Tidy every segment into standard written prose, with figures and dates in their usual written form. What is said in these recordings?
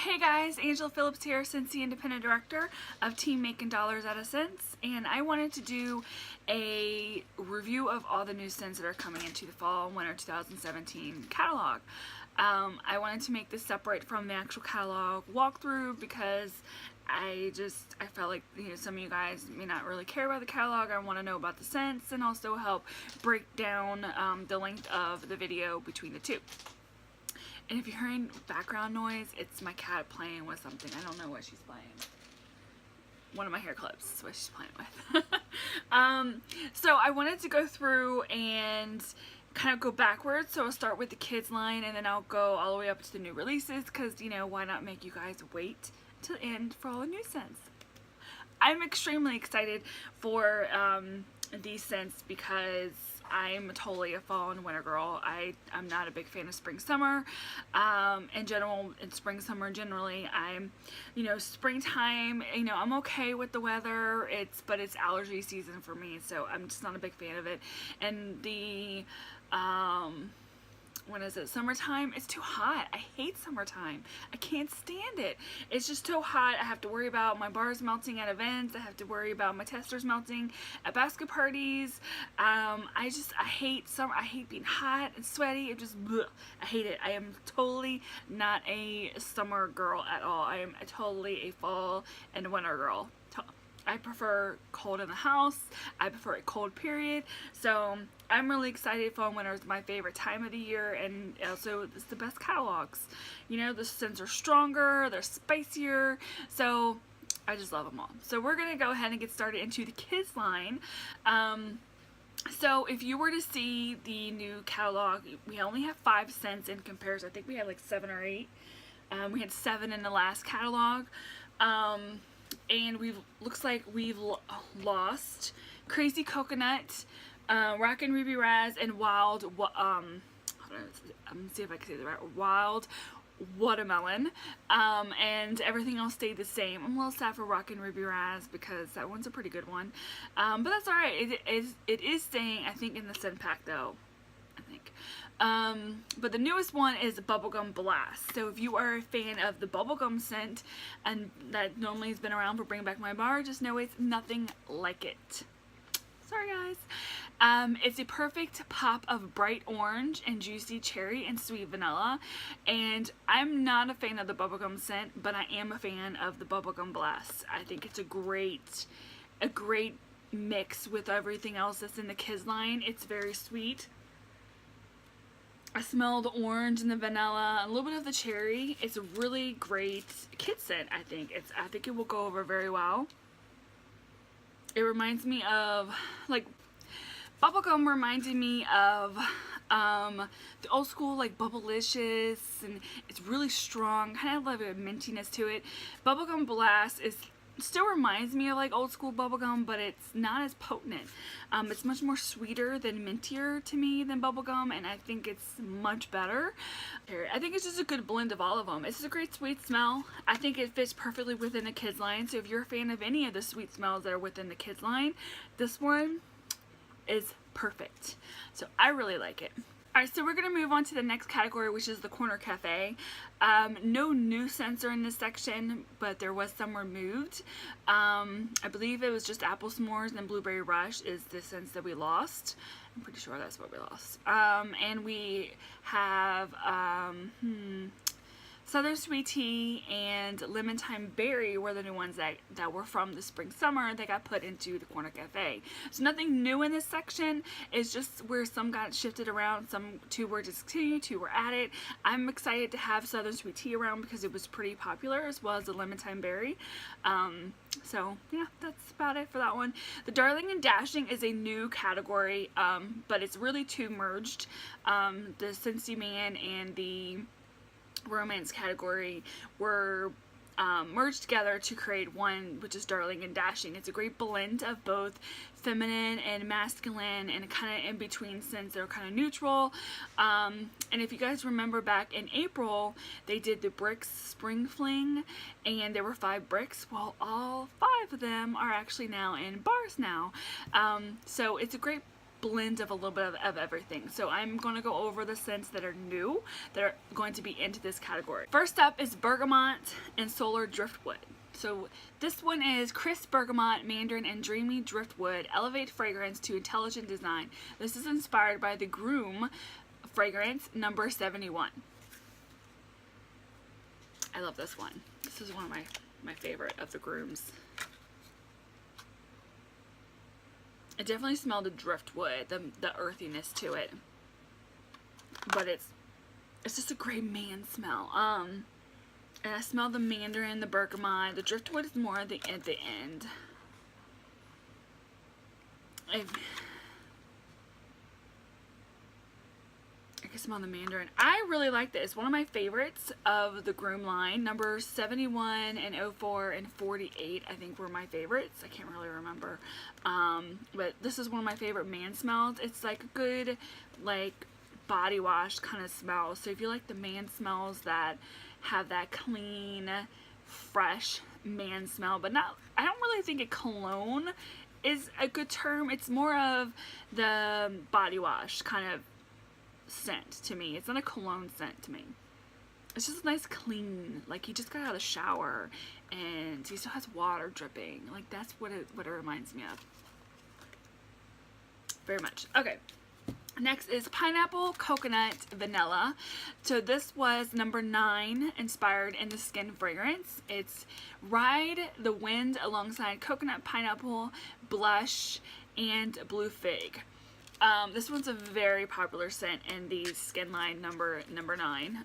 Hey guys, Phillips here, Scentsy Independent Director of Team Making Dollars Out of Scents, and I wanted to do a review of all the new scents that are coming into the fall and winter 2017 catalog. I wanted to make this separate from the actual catalog walkthrough because I felt like some of you guys may not really care about the catalog. I want to know about the scents and also help break down the length of the video between the two. And if you're hearing background noise, it's my cat playing with something. I don't know what she's playing. One of my hair clips is what she's playing with. So I wanted to go through and kind of go backwards. So I'll start with the kids line and then I'll go all the way up to the new releases because, why not make you guys wait till the end for all the new scents. I'm extremely excited for these scents because I'm totally a fall and winter girl. I'm not a big fan of spring summer in general, and spring summer generally. I'm springtime, I'm okay with the weather, but it's allergy season for me, so I'm just not a big fan of it. And the when is it, summertime, it's too hot. I hate summertime. I can't stand it. It's just so hot. I have to worry about my bars melting at events. I have to worry about my testers melting at basket parties. I hate summer. I hate being hot and sweaty. I hate it. I am totally not a summer girl at all. I am totally a fall and winter girl. I prefer cold in the house. I prefer a cold period. So I'm really excited. Fall and winter is my favorite time of the year, and also it's the best catalogs. The scents are stronger, they're spicier, so I just love them all. So we're gonna go ahead and get started into the kids line. So if you were to see the new catalog, we only have 5 scents in comparison. I think we had like 7 or 8. We had 7 in the last catalog. And looks like we've lost Crazy Coconut, Rockin' Ruby Raz, and Wild, hold on, I'm gonna see if I can say that right, Wild Watermelon, and everything else stayed the same. I'm a little sad for Rockin' Ruby Raz because that one's a pretty good one, but that's alright. It is staying, I think, in the scent pack though, I think. But the newest one is Bubblegum Blast. So if you are a fan of the bubblegum scent and that normally has been around for Bring Back My Bar, just know it's nothing like it. Sorry guys. It's a perfect pop of bright orange and juicy cherry and sweet vanilla. And I'm not a fan of the bubblegum scent, but I am a fan of the Bubblegum Blast. I think it's a great mix with everything else that's in the kids line. It's very sweet. I smell the orange and the vanilla, a little bit of the cherry. It's a really great kid scent, I think. I think it will go over very well. It reminds me of, like, bubblegum reminded me of the old school, like, Bubblicious, and it's really strong, kind of like a mintiness to it. Bubblegum Blast still reminds me of like old school bubblegum, but it's not as potent. It's much more sweeter than mintier to me than bubblegum, and I think it's much better. I think it's just a good blend of all of them. It's a great sweet smell. I think it fits perfectly within the kids line, so if you're a fan of any of the sweet smells that are within the kids line, this one is perfect. So I really like it. Alright, so we're going to move on to the next category, which is the Corner Cafe. No new scents are in this section, but there was some removed. I believe it was just Apple S'mores and Blueberry Rush is the scents that we lost. I'm pretty sure that's what we lost. And we have Southern Sweet Tea and Lemon Thyme Berry were the new ones that were from the spring summer that got put into the Corner Cafe. So nothing new in this section. It's just where some got shifted around. 2 were discontinued, 2 were added. I'm excited to have Southern Sweet Tea around because it was pretty popular, as well as the Lemon Thyme Berry. So yeah, that's about it for that one. The Darling and Dashing is a new category, but it's really 2 merged. The Scentsy Man and the romance category were merged together to create one, which is Darling and Dashing. It's a great blend of both feminine and masculine and kind of in between scents that are kind of neutral. And if you guys remember back in April, they did the Bricks Spring Fling, and there were 5 bricks. Well, all 5 of them are actually now in bars now. So it's a great blend of a little bit of everything. So I'm going to go over the scents that are new, that are going to be into this category. First up is Bergamot and Solar Driftwood. So this one is crisp bergamot, mandarin, and dreamy driftwood elevate fragrance to intelligent design. This is inspired by the Groom fragrance number 71. I love this one. This is one of my favorite of the Grooms. I definitely smell the driftwood, the earthiness to it. But it's just a great man smell. And I smell the mandarin, the bergamot. The driftwood is more at the end. I can smell the mandarin. I really like this. It's one of my favorites of the Groom line. Number 71 and 04 and 48 I think were my favorites. I can't really remember. But this is one of my favorite man smells. It's like a good like body wash kind of smell. So if you like the man smells that have that clean, fresh man smell, but not, I don't really think a cologne is a good term. It's more of the body wash kind of scent to me. It's not a cologne scent to me. It's just a nice clean, like he just got out of the shower and he still has water dripping. Like that's what it reminds me of. Very much. Okay. Next is Pineapple Coconut Vanilla. So this was number 9, inspired in the skin fragrance. It's Ride the Wind alongside Coconut Pineapple, Blush, and Blue Fig. This one's a very popular scent in the skin line number 9.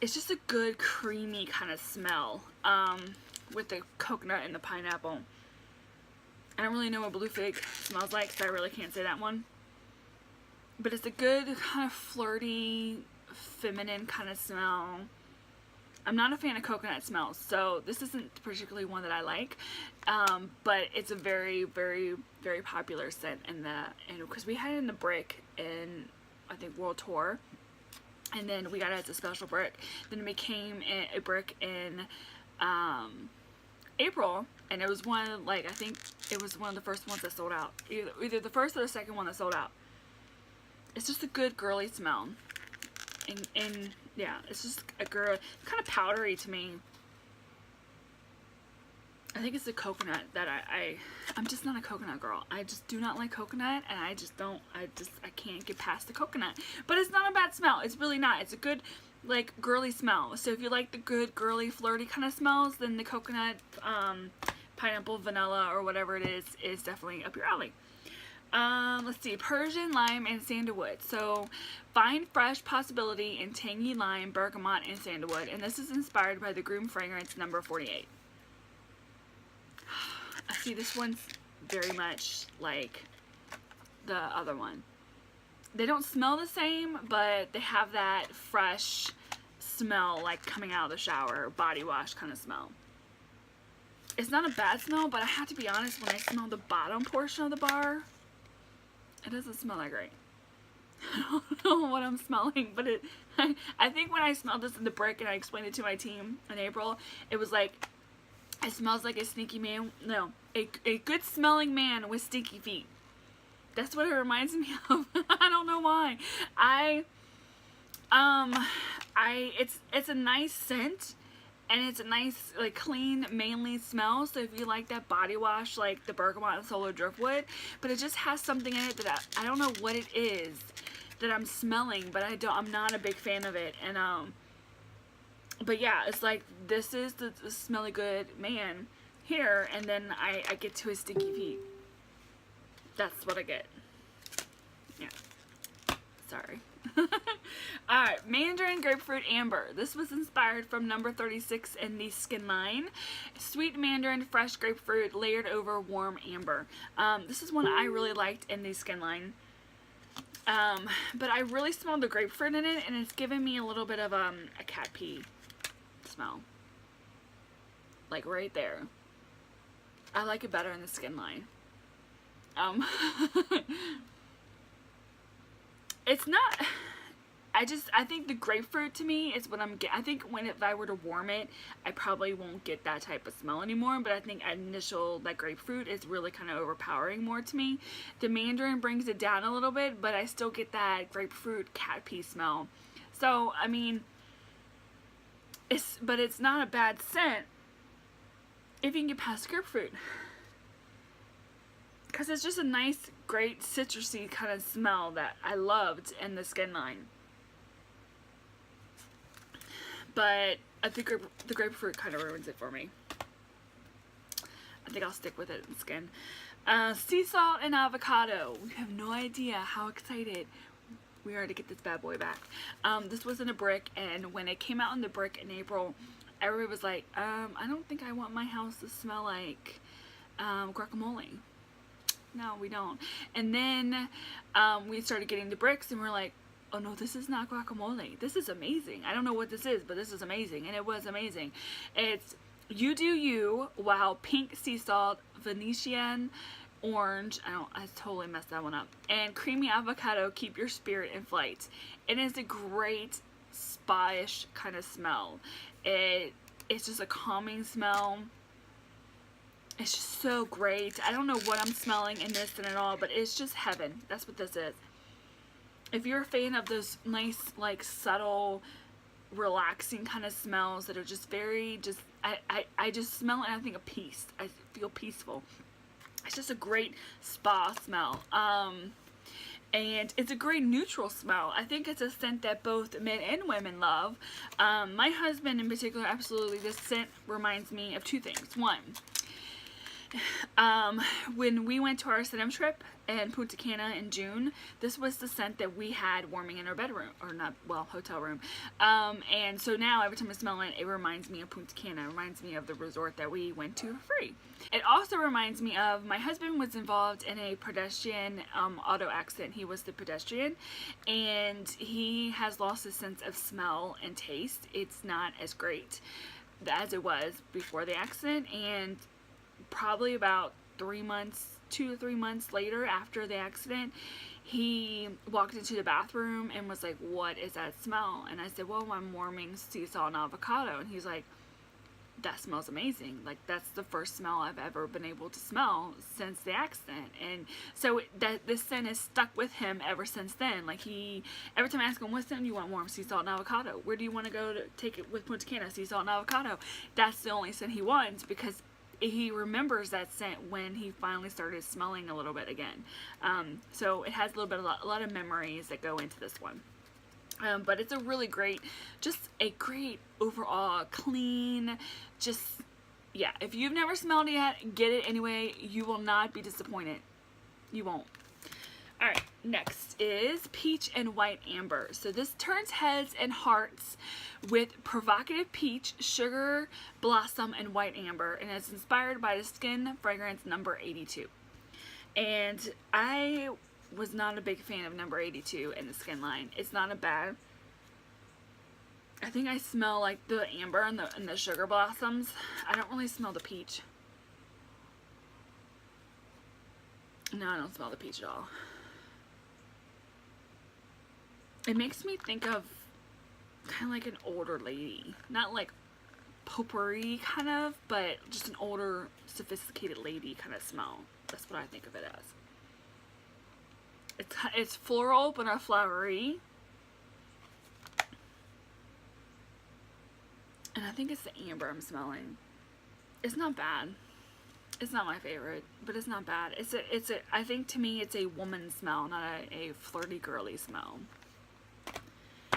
It's just a good creamy kind of smell with the coconut and the pineapple. I don't really know what Blue Fig smells like, so I really can't say that one. But it's a good kind of flirty, feminine kind of smell. I'm not a fan of coconut smells, so this isn't particularly one that I like. But it's a very, very, very popular scent in because we had it in the brick in, I think, World Tour. And then we got it as a special brick. Then it became a brick in April, and it was one, like, I think it was one of the first ones that sold out. Either the first or the second one that sold out. It's just a good girly smell. And yeah, it's just a girl, kind of powdery to me. I think it's the coconut that I'm just not a coconut girl. I just do not like coconut, and I can't get past the coconut. But it's not a bad smell. It's really not. It's a good, like, girly smell. So if you like the good, girly, flirty kind of smells, then the coconut, pineapple, vanilla, or whatever it is definitely up your alley. Let's see, Persian lime and sandalwood. So find fresh possibility in tangy lime, bergamot, and sandalwood. And this is inspired by the Groom fragrance number 48. I see this one's very much like the other one. They don't smell the same, but they have that fresh smell, like coming out of the shower, body wash kind of smell. It's not a bad smell, but I have to be honest, when I smell the bottom portion of the bar, it doesn't smell that great. I don't know what I'm smelling, but I think when I smelled this in the brick and I explained it to my team in April, it was like, it smells like a sneaky man. No, a good smelling man with stinky feet. That's what it reminds me of. I don't know why. It's a nice scent, and it's a nice, like, clean, manly smell. So if you like that body wash, like the Bergamot and Solar Driftwood, but it just has something in it that I don't know what it is that I'm smelling, but I'm not a big fan of it. And but yeah, it's like, this is the smelly good man here, and then I get to his stinky feet. That's what I get. Yeah. Sorry. Alright, Mandarin Grapefruit Amber. This was inspired from number 36 in the skin line. Sweet mandarin, fresh grapefruit, layered over warm amber. This is one I really liked in the skin line. But I really smelled the grapefruit in it, and it's giving me a little bit of a cat pee smell. Like right there. I like it better in the skin line. It's not, I think the grapefruit to me is what I'm getting. I think if I were to warm it, I probably won't get that type of smell anymore, but I think initial, that grapefruit is really kind of overpowering more to me. The mandarin brings it down a little bit, but I still get that grapefruit cat pee smell. So, I mean, but it's not a bad scent if you can get past grapefruit. Because it's just a nice, great citrusy kind of smell that I loved in the skin line. But I think the grapefruit kind of ruins it for me. I think I'll stick with it in skin. Sea salt and avocado. We have no idea how excited we are to get this bad boy back. This was in a brick, and when it came out in the brick in April, everybody was like, I don't think I want my house to smell like guacamole. No, we don't. And then we started getting the bricks, and we're like, oh no, this is not guacamole. This is amazing. I don't know what this is, but this is amazing. And it was amazing. It's You Do You, wow, pink sea salt, Venetian orange, I totally messed that one up, and creamy avocado, keep your spirit in flight. It is a great spa-ish kind of smell. It's just a calming smell. It's just so great. I don't know what I'm smelling in this and at all, but it's just heaven. That's what this is. If you're a fan of those nice, like, subtle, relaxing kind of smells that are just very, I just smell it and I think of peace. I feel peaceful. It's just a great spa smell. And it's a great neutral smell. I think it's a scent that both men and women love. My husband in particular, absolutely, this scent reminds me of two things. One, when we went to our Cinema trip in Punta Cana in June, this was the scent that we had warming in our bedroom, or not, well, hotel room. And so now every time I smell it, it reminds me of Punta Cana. It reminds me of the resort that we went to for free. It also reminds me of, my husband was involved in a pedestrian auto accident. He was the pedestrian, and he has lost his sense of smell and taste. It's not as great as it was before the accident, and probably about 3 months, 2 to 3 months later after the accident, he walked into the bathroom and was like, what is that smell? And I said, well, I'm warming sea salt and avocado. And he's like, that smells amazing. Like, that's the first smell I've ever been able to smell since the accident. And so this scent has stuck with him ever since then. Like, every time I ask him, what scent do you want warm? Sea salt and avocado. Where do you want to go to take it with Punta Cana? Sea salt and avocado. That's the only scent he wants, because he remembers that scent when he finally started smelling a little bit again. So it has a lot of memories that go into this one. But it's a really great, just a great overall clean, just, yeah, if you've never smelled it yet, get it anyway. You will not be disappointed. You won't. Alright, next is Peach and White Amber. So this turns heads and hearts with provocative peach, sugar, blossom, and white amber, and it's inspired by the Skin fragrance number 82. And I was not a big fan of number 82 in the Skin line. It's not a bad. I think I smell like the amber and the sugar blossoms. I don't really smell the peach. No, I don't smell the peach at all. It makes me think of kind of like an older lady. Not like potpourri kind of, but just an older, sophisticated lady kind of smell. That's what I think of it as. It's floral but not flowery. And I think it's the amber I'm smelling. It's not bad. It's not my favorite, but it's not bad. I think to me it's a woman smell, not a flirty girly smell.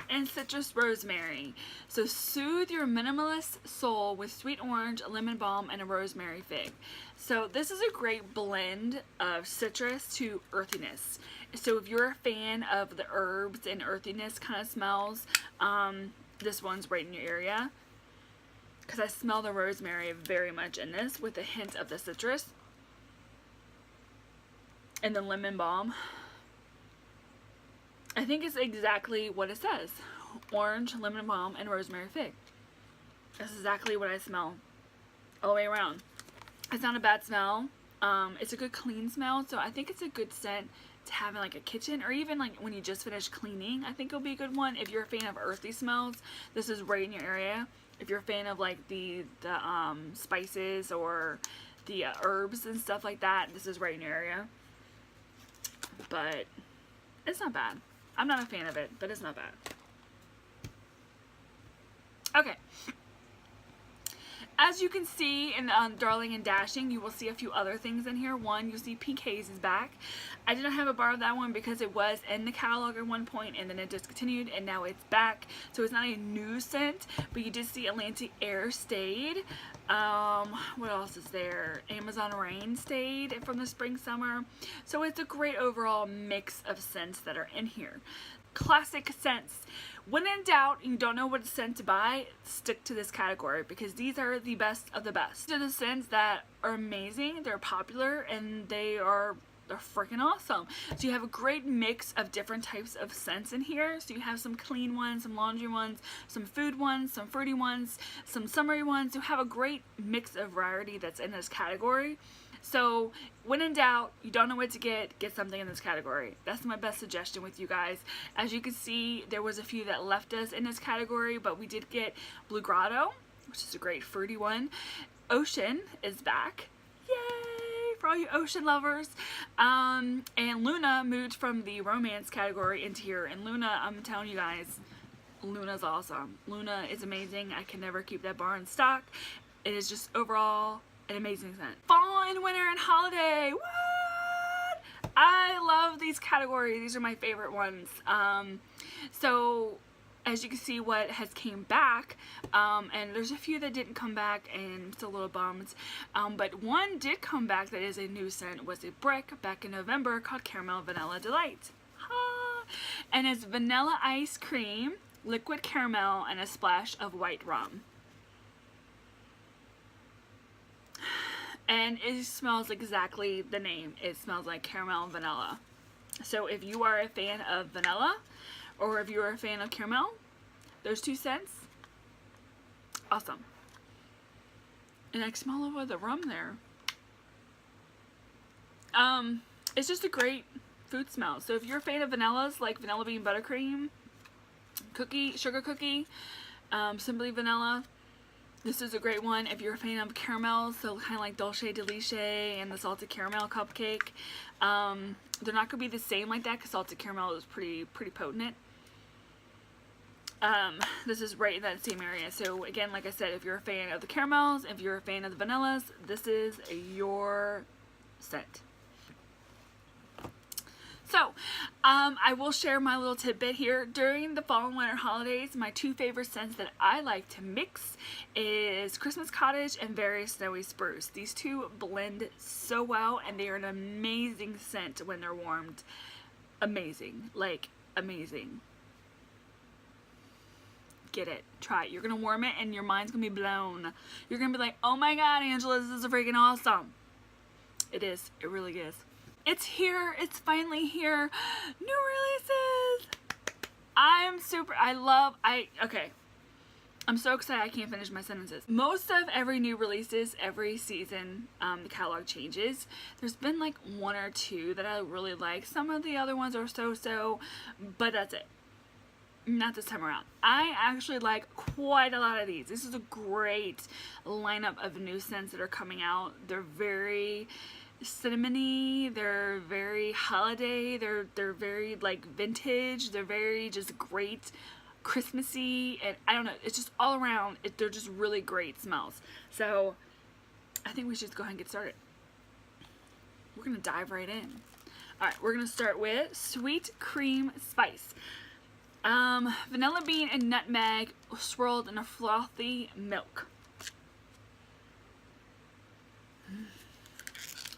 And citrus rosemary. So soothe your minimalist soul with sweet orange, a lemon balm, and a rosemary fig. So this is a great blend of citrus to earthiness. So if you're a fan of the herbs and earthiness kind of smells, this one's right in your area. Because I smell the rosemary very much in this, with a hint of the citrus. And the lemon balm. I think it's exactly what it says. Orange, lemon balm, and rosemary fig. That's exactly what I smell all the way around. It's not a bad smell. It's a good clean smell, so I think it's a good scent to have in like a kitchen, or even like when you just finish cleaning. I think it'll be a good one. If you're a fan of earthy smells, this is right in your area. If you're a fan of like the spices or the herbs and stuff like that, this is right in your area. But it's not bad. I'm not a fan of it, but it's not bad. Okay. As you can see in Darling and Dashing, you will see a few other things in here. One, you'll see Pink Haze is back. I did not have a bar of that one because it was in the catalog at one point and then it discontinued and now it's back. So it's not a new scent, but you did see Atlantic Air stayed. What else is there? Amazon Rain stayed from the spring summer. So it's a great overall mix of scents that are in here. Classic scents. When in doubt, you don't know what scent to buy, stick to this category because these are the best of the best. These are the scents that are amazing, they're popular, and they're freaking awesome. So you have a great mix of different types of scents in here. So you have some clean ones, some laundry ones, some food ones, some fruity ones, some summery ones. You have a great mix of variety that's in this category. So when in doubt, you don't know what to get something in this category. That's my best suggestion with you guys. As you can see, there was a few that left us in this category, but we did get Blue Grotto, which is a great fruity one. Ocean is back. Yay! For all you ocean lovers. And Luna moved from the romance category into here. And Luna, I'm telling you guys, Luna's awesome. Luna is amazing. I can never keep that bar in stock. It is just overall an amazing scent. Fall and winter and holiday. What? I love these categories. These are my favorite ones. So as you can see what has came back, and there's a few that didn't come back and I'm still a little bummed. But one did come back that is a new scent, was a brick back in November called Caramel Vanilla Delight. Ha! And it's vanilla ice cream, liquid caramel, and a splash of white rum. And it smells exactly the name. It smells like caramel and vanilla. So if you are a fan of vanilla, or if you are a fan of caramel, those two scents, awesome. And I smell over the rum there. It's just a great food smell. So if you're a fan of vanillas, like vanilla bean buttercream, cookie, sugar cookie, simply vanilla, this is a great one. If you're a fan of caramels, so kind of like Dulce de Leche and the salted caramel cupcake, they're not going to be the same like that because salted caramel is pretty potent. This is right in that same area. So again, like I said, if you're a fan of the caramels, if you're a fan of the vanillas, this is your scent. So, I will share my little tidbit here. During the fall and winter holidays, my two favorite scents that I like to mix is Christmas Cottage and Very Snowy Spruce. These two blend so well and they are an amazing scent when they're warmed. Amazing. Like, amazing. Get it. Try it. You're going to warm it and your mind's going to be blown. You're going to be like, oh my god, Angela, this is freaking awesome. It is. It really is. It's here. It's finally here. New releases. Okay. I'm so excited I can't finish my sentences. Most of every new releases, every season, the catalog changes. There's been like one or two that I really like. Some of the other ones are so-so, but that's it. Not this time around. I actually like quite a lot of these. This is a great lineup of new scents that are coming out. They're very cinnamony, they're very holiday, they're very like vintage, they're very just great Christmassy, and I don't know, it's just all around, they're just really great smells. So I think we should go ahead and get started. We're gonna dive right in. Alright, we're gonna start with Sweet Cream Spice. Vanilla bean and nutmeg swirled in a frothy milk.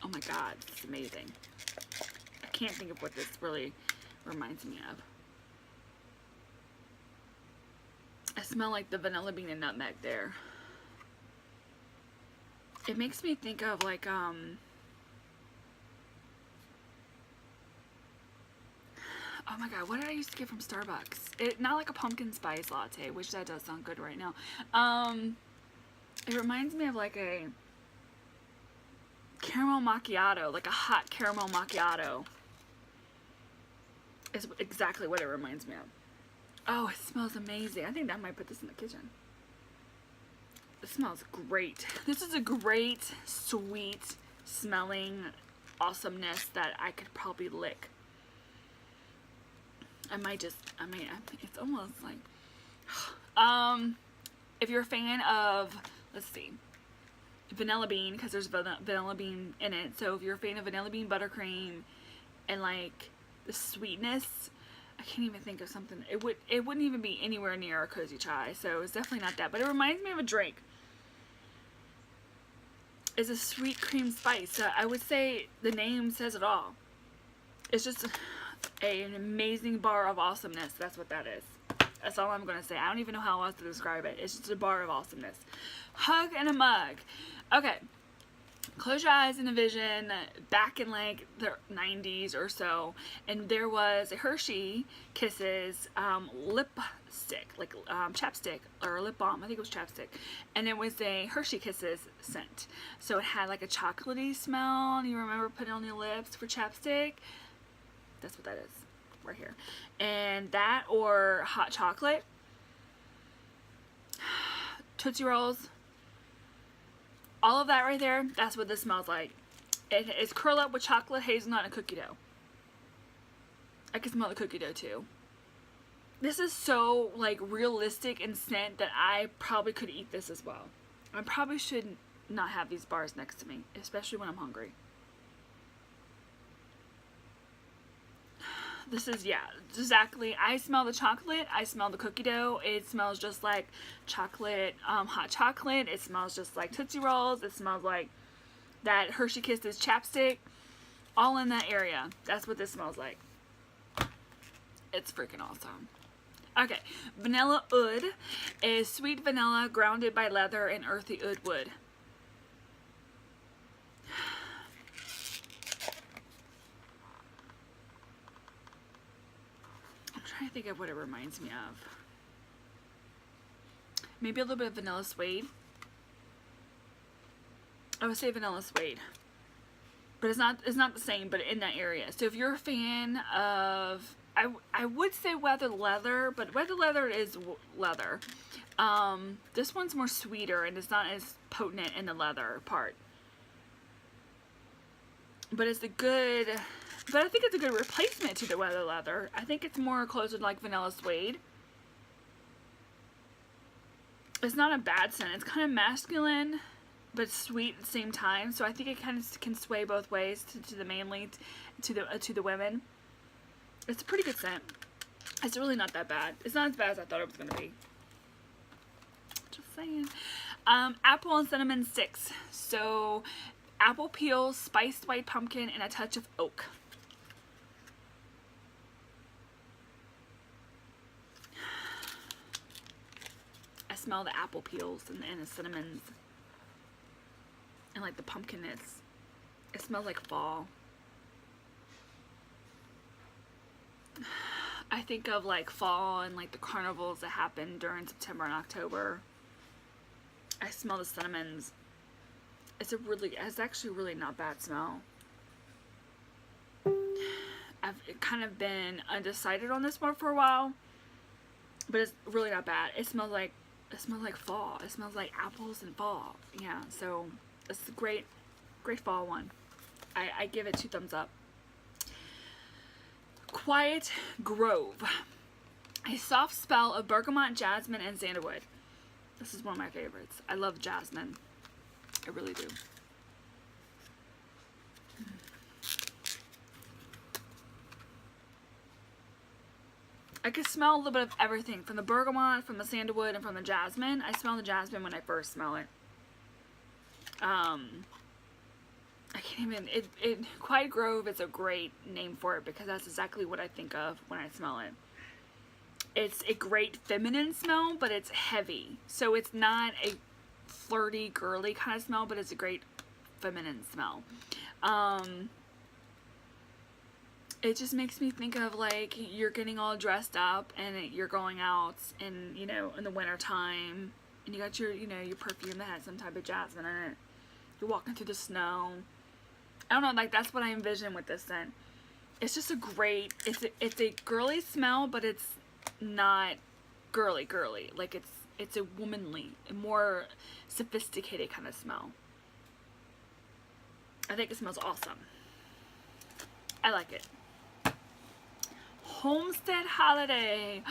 Oh my god, it's amazing. I can't think of what this really reminds me of. I smell like the vanilla bean and nutmeg there. It makes me think of like, oh my god, what did I used to get from Starbucks? Not like a pumpkin spice latte, which that does sound good right now. It reminds me of like a caramel macchiato, like a hot caramel macchiato. It's exactly what it reminds me of. Oh, it smells amazing. I think I might put this in the kitchen. It smells great. This is a great, sweet smelling awesomeness that I could probably lick. I mean, it's almost like, if you're a fan of, let's see, vanilla bean, because there's vanilla bean in it. So if you're a fan of vanilla bean buttercream and like the sweetness, I can't even think of something. It wouldn't even be anywhere near a cozy chai. So it's definitely not that. But it reminds me of a drink. It's a sweet cream spice. I would say the name says it all. It's just an amazing bar of awesomeness. That's what that is. That's all I'm gonna say. I don't even know how else to describe it. It's just a bar of awesomeness. Hug and a mug. Okay. Close your eyes and envision back in like the 90s or so, and there was a Hershey Kisses lipstick, like chapstick or lip balm. I think it was chapstick, and it was a Hershey Kisses scent. So it had like a chocolatey smell. And you remember putting it on your lips for chapstick? That's what that is, right here. And that or hot chocolate, Tootsie Rolls. All of that right there, that's what this smells like. It's curled up with chocolate, hazelnut, and cookie dough. I can smell the cookie dough too. This is so like realistic in scent that I probably could eat this as well. I probably should not have these bars next to me, especially when I'm hungry. This is, yeah, exactly. I smell the chocolate. I smell the cookie dough. It smells just like chocolate, hot chocolate. It smells just like Tootsie Rolls. It smells like that Hershey Kisses chapstick. All in that area. That's what this smells like. It's freaking awesome. Okay, Vanilla Oud is sweet vanilla grounded by leather and earthy oud wood. I'm trying to think of what it reminds me of. Maybe a little bit of vanilla suede. I would say vanilla suede, but it's not the same, but in that area. So if you're a fan of, I would say weather leather, but weather leather is leather. This one's more sweeter and it's not as potent in the leather part. But it's a good, but I think it's a good replacement to the weather leather. I think it's more closer to like vanilla suede. It's not a bad scent. It's kind of masculine, but sweet at the same time. So I think it kind of can sway both ways to the manly, to the women. It's a pretty good scent. It's really not that bad. It's not as bad as I thought it was gonna be. Just saying. Apple and cinnamon sticks. So apple peel, spiced white pumpkin, and a touch of oak. I smell the apple peels and the cinnamons and like the pumpkinness. It smells like fall. I think of like fall and like the carnivals that happen during September and October. I smell the cinnamons. It's actually really not bad smell. I've kind of been undecided on this one for a while, but it's really not bad. It smells like fall. It smells like apples and fall. Yeah, so it's a great fall one. I give it 2 thumbs up. Quiet Grove. A soft spell of bergamot, jasmine, and sandalwood. This is one of my favorites. I love jasmine. I really do. I can smell a little bit of everything. From the bergamot, from the sandalwood, and from the jasmine. I smell the jasmine when I first smell it. I can't even, Quiet Grove is a great name for it because that's exactly what I think of when I smell it. It's a great feminine smell, but it's heavy. So it's not a flirty, girly kind of smell, but it's a great feminine smell. It just makes me think of like you're getting all dressed up and you're going out in, you know, in the winter time, and you got your, you know, your perfume that has some type of jasmine in it. You're walking through the snow. I don't know, like that's what I envision with this scent. It's just a great, it's a girly smell, but it's not girly. Like it's a womanly, a more sophisticated kind of smell. I think it smells awesome. I like it. Homestead Holiday.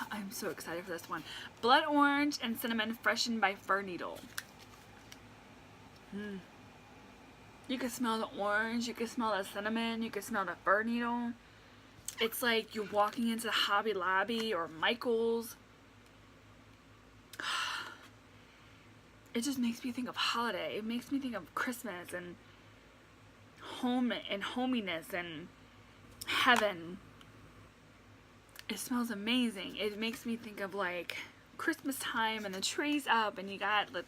I'm so excited for this one. Blood orange and cinnamon freshened by fir needle. You can smell the orange, you can smell the cinnamon, you can smell the fir needle. It's like you're walking into Hobby Lobby or Michael's. It just makes me think of holiday. It makes me think of Christmas and home and hominess and heaven. It smells amazing. It makes me think of like Christmas time and the trees up, and you got like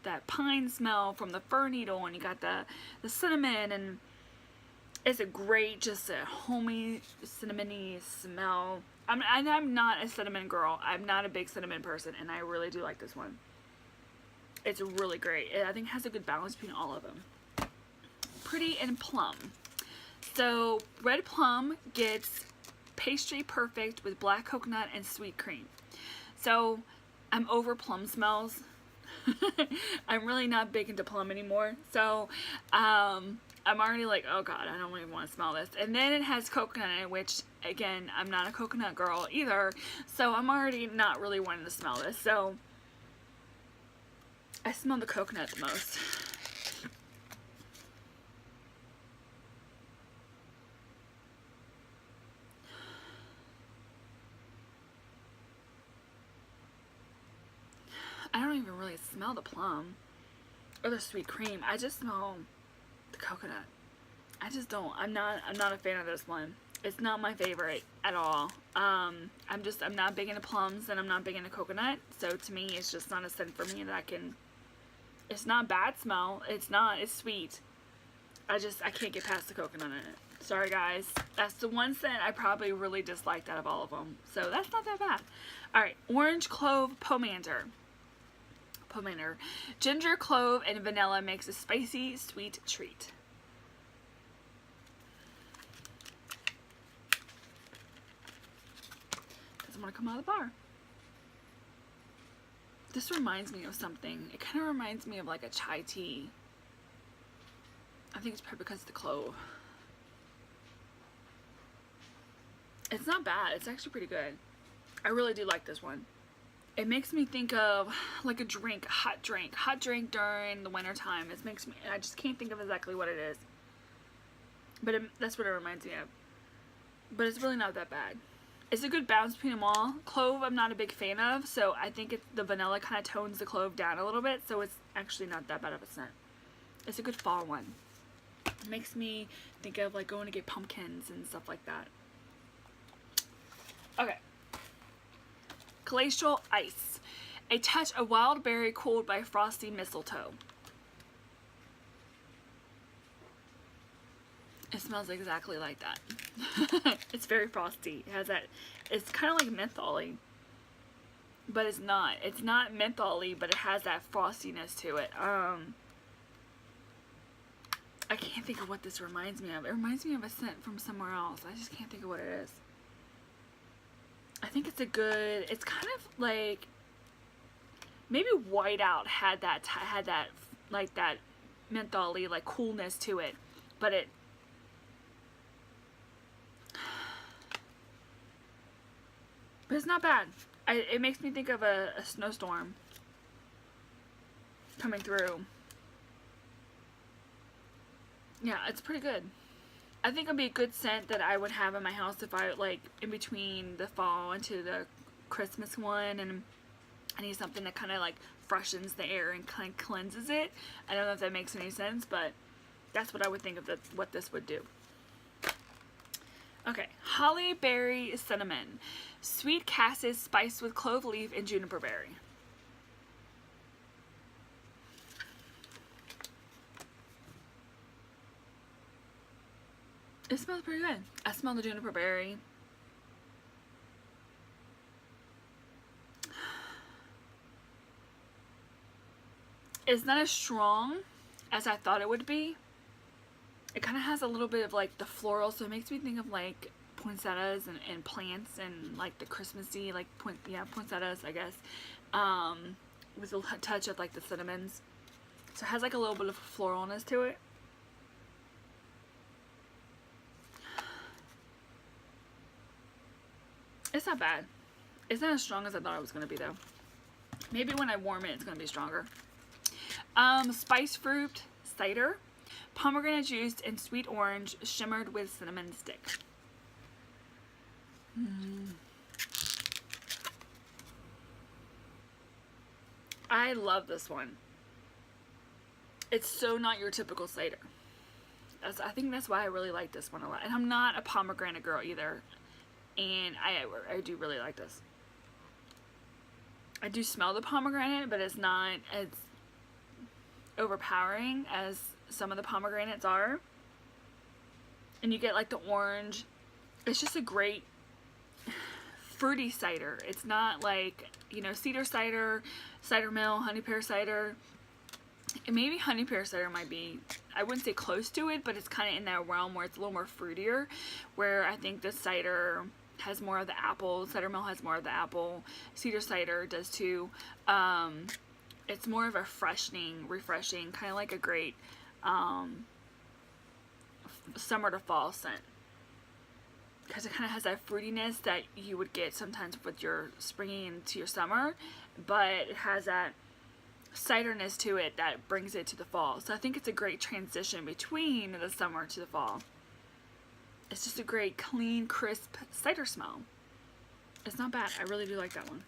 that pine smell from the fir needle, and you got the cinnamon, and it's a great, just a homey, cinnamony smell. I'm not a cinnamon girl. I'm not a big cinnamon person, and I really do like this one. It's really great. I think it has a good balance between all of them. Pretty and plum. So red plum gets pastry perfect with black coconut and sweet cream. So I'm over plum smells. I'm really not big into plum anymore. So I'm already like, oh god, I don't even want to smell this. And then it has coconut in it, which again, I'm not a coconut girl either. So I'm already not really wanting to smell this. So I smell the coconut the most. I don't even really smell the plum or the sweet cream. I just smell the coconut. I just don't. I'm not a fan of this one. It's not my favorite at all. I'm not big into plums, and I'm not big into coconut. So to me, it's just not a scent for me that I can. It's not bad smell. It's sweet. I can't get past the coconut in it. Sorry guys. That's the one scent I probably really disliked out of all of them. So that's not that bad. Alright, orange clove pomander. Ginger, clove, and vanilla makes a spicy, sweet treat. Doesn't want to come out of the bar. This reminds me of something. It kind of reminds me of like a chai tea. I think it's probably because of the clove. It's not bad. It's actually pretty good. I really do like this one. It makes me think of like a drink, a hot drink during the winter time. It makes me, I just can't think of exactly what it is. But that's what it reminds me of. But it's really not that bad. It's a good balance between them all. Clove I'm not a big fan of, so I think the vanilla kind of tones the clove down a little bit, so it's actually not that bad of a scent. It's a good fall one. It makes me think of like going to get pumpkins and stuff like that. Okay. Glacial ice. A touch of wild berry cooled by frosty mistletoe. It smells exactly like that. It's very frosty. It has that, it's kind of like menthol-y, but it's not. It's not menthol-y, but it has that frostiness to it. I can't think of what this reminds me of. It reminds me of a scent from somewhere else. I just can't think of what it is. I think it's a good, it's kind of like, maybe Whiteout had that like that menthol-y, like coolness to it, but it's not bad. It makes me think of a snowstorm coming through. Yeah, it's pretty good. I think it'd be a good scent that I would have in my house if I, like, in between the fall into the Christmas one, and I need something that kind of, like, freshens the air and kind of cleanses it. I don't know if that makes any sense, but that's what I would think of what this would do. Okay, holly berry cinnamon. Sweet cassis spiced with clove leaf and juniper berry. It smells pretty good. I smell the juniper berry. It's not as strong as I thought it would be. It kind of has a little bit of like the floral, so it makes me think of like poinsettias and plants and like the Christmassy, like poinsettias, I guess, with a touch of like the cinnamons. So it has like a little bit of floralness to it. It's not bad. It's not as strong as I thought it was going to be though. Maybe when I warm it, it's going to be stronger. Spice fruit cider, pomegranate juice, and sweet orange shimmered with cinnamon stick. I love this one. It's so not your typical cider. I think that's why I really like this one a lot. And I'm not a pomegranate girl either. And I do really like this. I do smell the pomegranate, but it's not as overpowering as some of the pomegranates are. And you get like the orange. It's just a great fruity cider. It's not like, you know, cedar cider, cider mill, honey pear cider. And maybe honey pear cider might be, I wouldn't say close to it, but it's kind of in that realm where it's a little more fruitier, where I think the cider has more of the apple, cider mill has more of the apple, cedar cider does too. It's more of a refreshing, kind of like a great summer to fall scent, because it kind of has that fruitiness that you would get sometimes with your springing into your summer, but it has that ciderness to it that brings it to the fall. So I think it's a great transition between the summer to the fall. It's just a great clean, crisp cider smell. It's not bad. I really do like that one.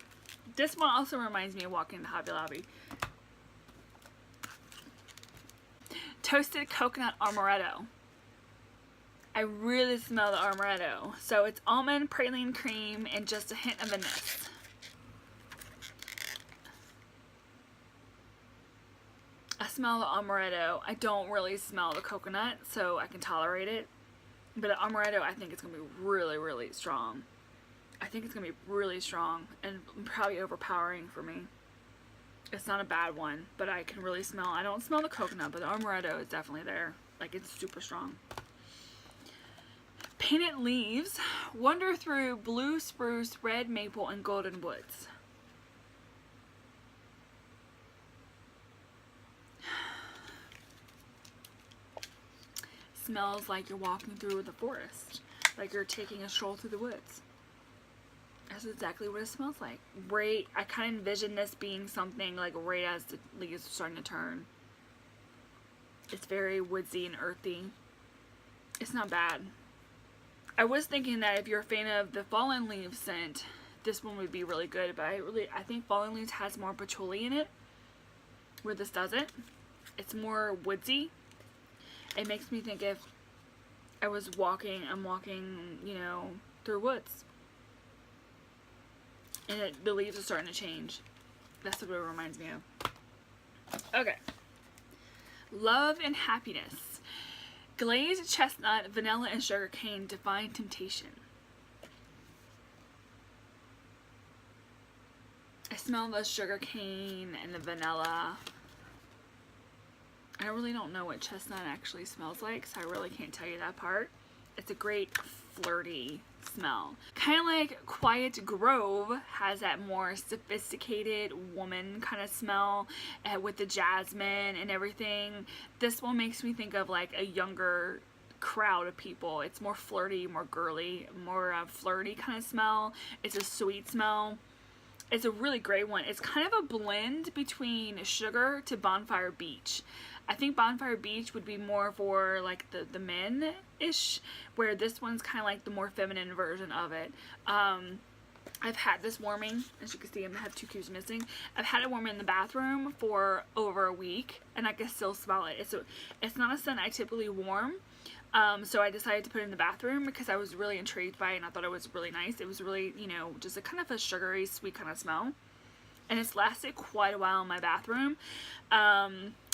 This one also reminds me of walking into Hobby Lobby. Toasted coconut amaretto. I really smell the amaretto. So it's almond, praline cream, and just a hint of anise. I smell the amaretto. I don't really smell the coconut, so I can tolerate it. But the amaretto, I think it's going to be really, really strong. I think it's going to be really strong and probably overpowering for me. It's not a bad one, but I can really smell. I don't smell the coconut, but the amaretto is definitely there. Like, it's super strong. Painted leaves. Wander through blue spruce, red maple, and golden woods. Smells like you're walking through the forest, like you're taking a stroll through the woods. That's exactly what it smells like. Right, I kind of envision this being something like right as the leaves are starting to turn. It's very woodsy and earthy. It's not bad. I was thinking that if you're a fan of the fallen leaves scent, this one would be really good, but I think fallen leaves has more patchouli in it, where this doesn't. It's more woodsy. It makes me think if I was walking, you know, through woods. And the leaves are starting to change. That's what it reminds me of. Okay. Love and happiness. Glazed chestnut, vanilla, and sugar cane define temptation. I smell the sugar cane and the vanilla. I really don't know what chestnut actually smells like, so I really can't tell you that part. It's a great flirty smell. Kind of like Quiet Grove has that more sophisticated woman kind of smell with the jasmine and everything. This one makes me think of like a younger crowd of people. It's more flirty, more girly, more flirty kind of smell. It's a sweet smell. It's a really great one. It's kind of a blend between Sugar to Bonfire Beach. I think Bonfire Beach would be more for like the men-ish, where this one's kind of like the more feminine version of it. I've had this warming, as you can see, I have 2 cubes missing. I've had it warm in the bathroom for over a week, and I can still smell it. It's not a scent I typically warm, so I decided to put it in the bathroom because I was really intrigued by it, and I thought it was really nice. It was really, you know, just a kind of a sugary, sweet kind of smell. And it's lasted quite a while in my bathroom.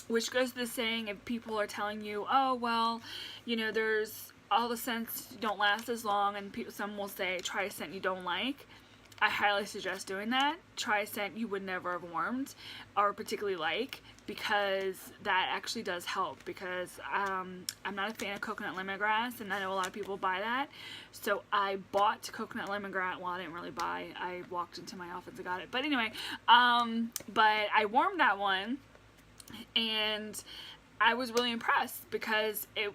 Which goes to the saying, if people are telling you, oh, well, you know, there's all the scents don't last as long, and some will say, try a scent you don't like. I highly suggest doing that. Try a scent you would never have warmed or particularly like, because that actually does help, because I'm not a fan of coconut lemongrass, and I know a lot of people buy that. So I bought coconut lemongrass. Well, I didn't really buy. I walked into my office and got it. But anyway, but I warmed that one, and I was really impressed because it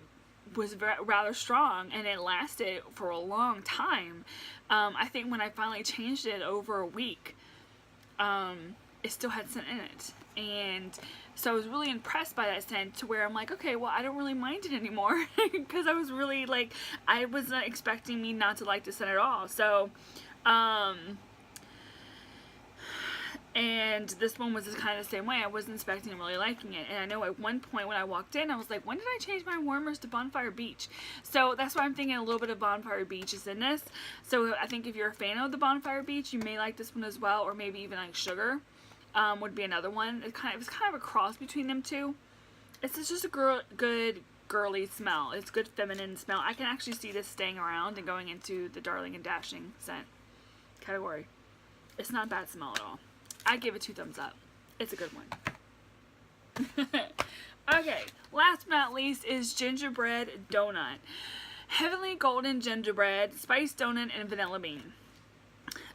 was rather strong and it lasted for a long time. I think when I finally changed it over a week, it still had scent in it, and so I was really impressed by that scent, to where I'm like, okay, well, I don't really mind it anymore, because I was really like, I was not expecting me not to like the scent at all. So and this one was just kind of the same way. I wasn't expecting really liking it. And I know at one point when I walked in, I was like, when did I change my warmers to Bonfire Beach? So that's why I'm thinking a little bit of Bonfire Beach is in this. So I think if you're a fan of the Bonfire Beach, you may like this one as well, or maybe even like Sugar would be another one. It was kind of a cross between them two. It's just a good girly smell. It's good feminine smell. I can actually see this staying around and going into the Darling and Dashing scent category. It's not a bad smell at all. I give it 2 thumbs up. It's a good one. Okay, last but not least is Gingerbread Donut. Heavenly Golden Gingerbread, Spiced Donut, and Vanilla Bean.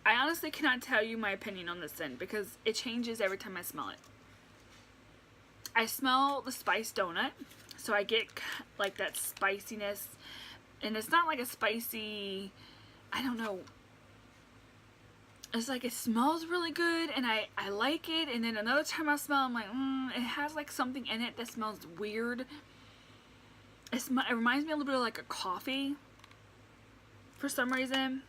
I honestly cannot tell you my opinion on this scent, because it changes every time I smell it. I smell the spiced donut, so I get like that spiciness, and it's not like a spicy, I don't know, it's like it smells really good, and I like it, and then another time I smell, I'm like, it has like something in it that smells weird. It reminds me a little bit of like a coffee for some reason.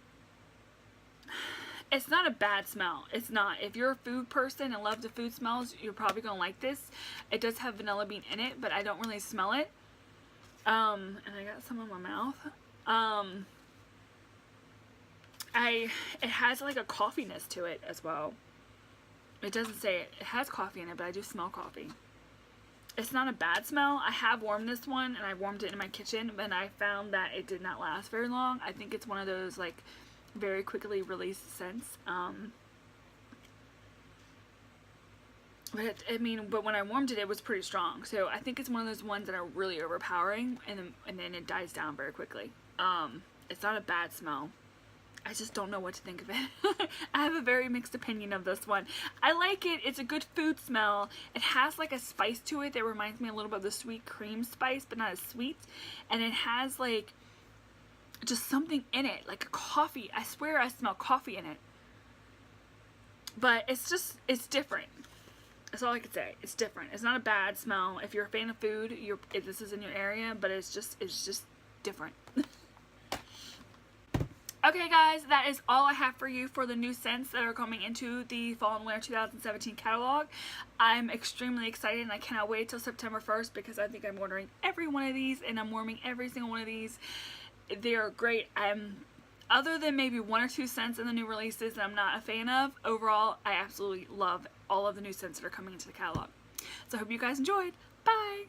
It's not a bad smell. It's not. If you're a food person and love the food smells, you're probably going to like this. It does have vanilla bean in it, but I don't really smell it. And I got some in my mouth. It has like a coffeeness to it as well. It doesn't say it has coffee in it, but I do smell coffee. It's not a bad smell. I have warmed this one, and I warmed it in my kitchen, and I found that it did not last very long. I think it's one of those like very quickly released scents. But when I warmed it, it was pretty strong. So I think it's one of those ones that are really overpowering, and then it dies down very quickly. It's not a bad smell. I just don't know what to think of it. I have a very mixed opinion of this one. I like it. It's a good food smell. It has like a spice to it that reminds me a little bit of the sweet cream spice, but not as sweet. And it has like just something in it, like a coffee. I swear I smell coffee in it. But it's different. That's all I could say. It's different. It's not a bad smell. If you're a fan of food, this is in your area, but it's just different. Okay guys, that is all I have for you for the new scents that are coming into the Fall and Winter 2017 catalog. I'm extremely excited, and I cannot wait till September 1st, because I think I'm ordering every one of these, and I'm warming every single one of these. They are great. Other than maybe 1 or 2 scents in the new releases that I'm not a fan of, overall I absolutely love all of the new scents that are coming into the catalog. So I hope you guys enjoyed. Bye!